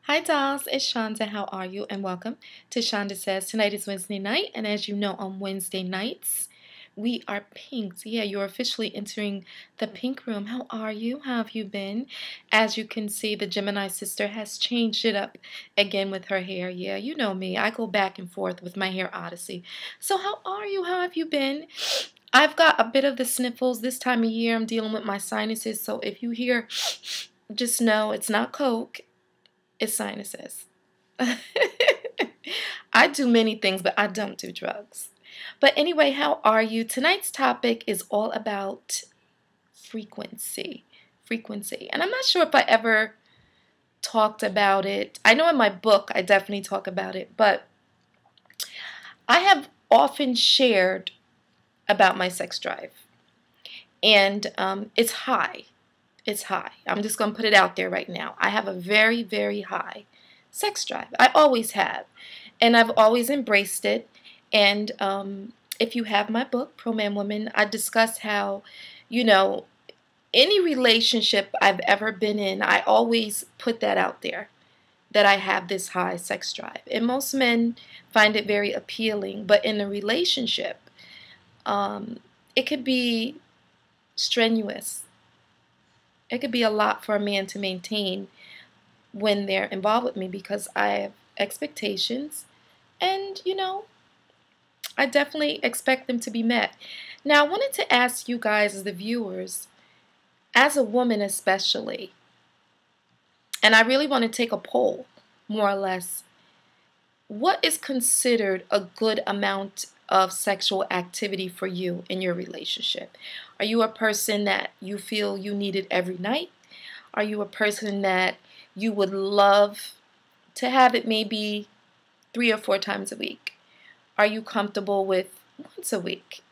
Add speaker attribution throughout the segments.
Speaker 1: Hi dolls, it's Shanda. How are you? And welcome to Shanda Says. Tonight is Wednesday night, and as you know, on Wednesday nights, we are pink. So yeah, you're officially entering the pink room. How are you? How have you been? As you can see, the Gemini sister has changed it up again with her hair. Yeah, you know me. I go back and forth with my hair odyssey. So how are you? How have you been? I've got a bit of the sniffles this time of year. I'm dealing with my sinuses, so if you hear, just know it's not Coke. It's sinuses. I do many things, but I don't do drugs. But anyway, how are you? Tonight's topic is all about frequency. Frequency. And I'm not sure if I ever talked about it. I know in my book I definitely talk about it, but I have often shared about my sex drive. And it's high. It's high. I'm just going to put it out there right now. I have a very, very high sex drive. I always have. And I've always embraced it. And if you have my book, Pro Man Woman, I discuss how, you know, any relationship I've ever been in, I always put that out there, that I have this high sex drive. And most men find it very appealing. But in a relationship, it could be strenuous. It could be a lot for a man to maintain when they're involved with me because I have expectations and, I definitely expect them to be met. Now, I wanted to ask you guys as the viewers, as a woman especially, and I really want to take a poll, more or less, what is considered a good amount of sexual activity for you in your relationship? Are you a person that you feel you need it every night? Are you a person that you would love to have it maybe 3 or 4 times a week? Are you comfortable with once a week?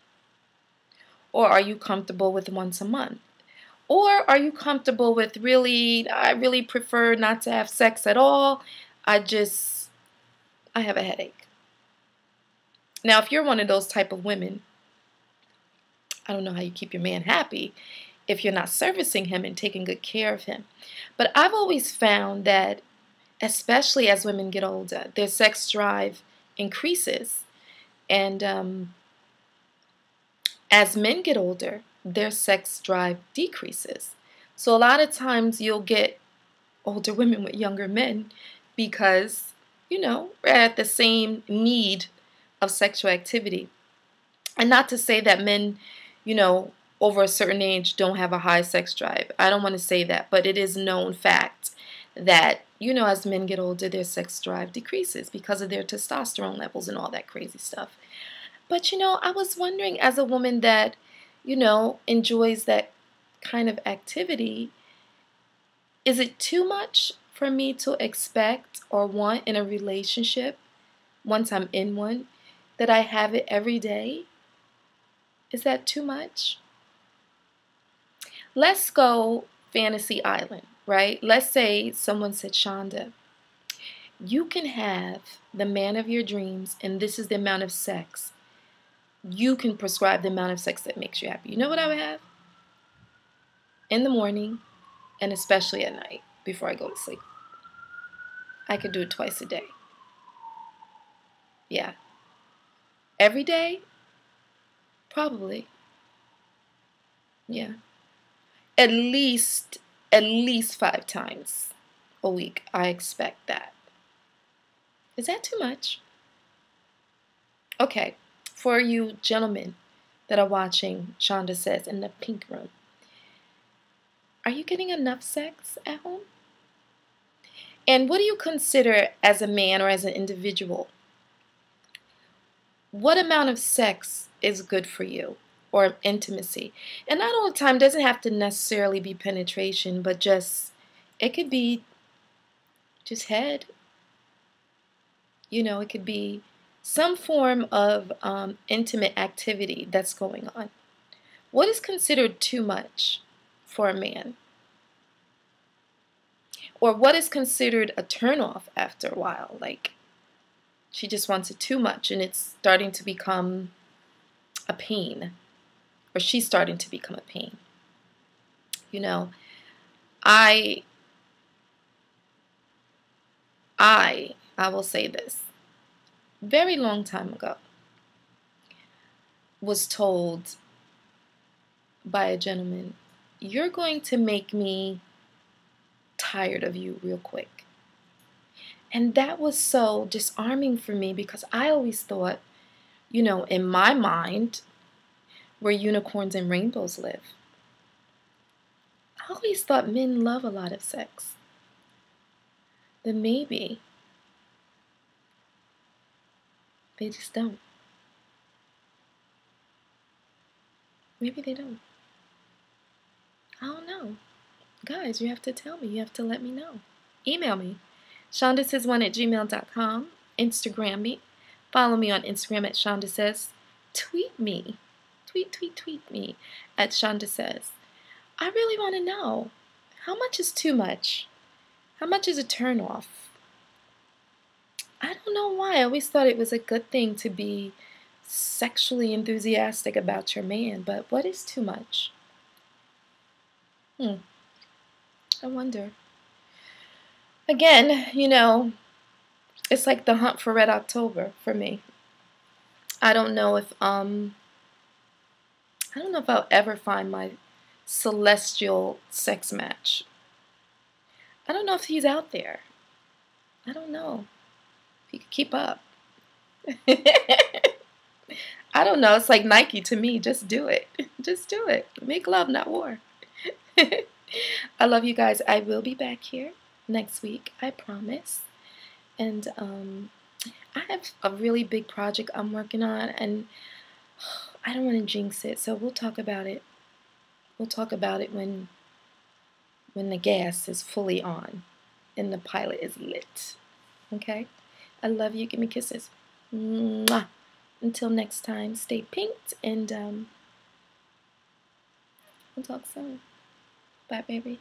Speaker 1: Or are you comfortable with once a month? Or are you comfortable with I really prefer not to have sex at all. I have a headache. Now, if you're one of those type of women, I don't know how you keep your man happy if you're not servicing him and taking good care of him. But I've always found that, especially as women get older, their sex drive increases. And as men get older, their sex drive decreases. So a lot of times you'll get older women with younger men because, we're at the same need of sexual activity. And not to say that men, over a certain age don't have a high sex drive. I don't want to say that, but it is known fact that, as men get older, their sex drive decreases because of their testosterone levels and all that crazy stuff. But, I was wondering, as a woman that, enjoys that kind of activity, is it too much for me to expect or want in a relationship once I'm in one that I have it every day? Is that too much? Let's go fantasy island, right? Let's say someone said, Shanda, you can have the man of your dreams and this is the amount of sex. You can prescribe the amount of sex that makes you happy. You know what I would have? In the morning and especially at night before I go to sleep. I could do it twice a day. Yeah. Every day? Probably. Yeah. At least 5 times a week. I expect that. Is that too much? Okay. For you gentlemen that are watching, Shanda Says in the pink room, are you getting enough sex at home? And what do you consider as a man or as an individual? What amount of sex is good for you, or intimacy? And not all the time, doesn't have to necessarily be penetration, but it could be just head. It could be some form of intimate activity that's going on. What is considered too much for a man? Or what is considered a turnoff after a while? Like, she just wants it too much and it's starting to become a pain. Or she's starting to become a pain. I I will say this, very long time ago, was told by a gentleman, you're going to make me tired of you real quick. And that was so disarming for me because I always thought, in my mind, where unicorns and rainbows live. I always thought men love a lot of sex. But maybe they just don't. Maybe they don't. I don't know. Guys, you have to tell me. You have to let me know. Email me. ShandaSays1@gmail.com. Instagram me. Follow me on Instagram at Shanda Says. Tweet me. Tweet me at Shanda Says. I really want to know, how much is too much? How much is a turn off? I don't know why. I always thought it was a good thing to be sexually enthusiastic about your man, but what is too much? I wonder. Again, it's like the hunt for Red October for me. I don't know if I'll ever find my celestial sex match. I don't know if he's out there. I don't know if he could keep up. I don't know. It's like Nike to me. Just do it. Just do it. Make love, not war. I love you guys. I will be back here next week. I promise. And I have a really big project I'm working on, and I don't want to jinx it. So we'll talk about it. We'll talk about it when the gas is fully on and the pilot is lit. Okay? I love you. Give me kisses. Mwah. Until next time, stay pinked, and we'll talk soon. Bye, baby.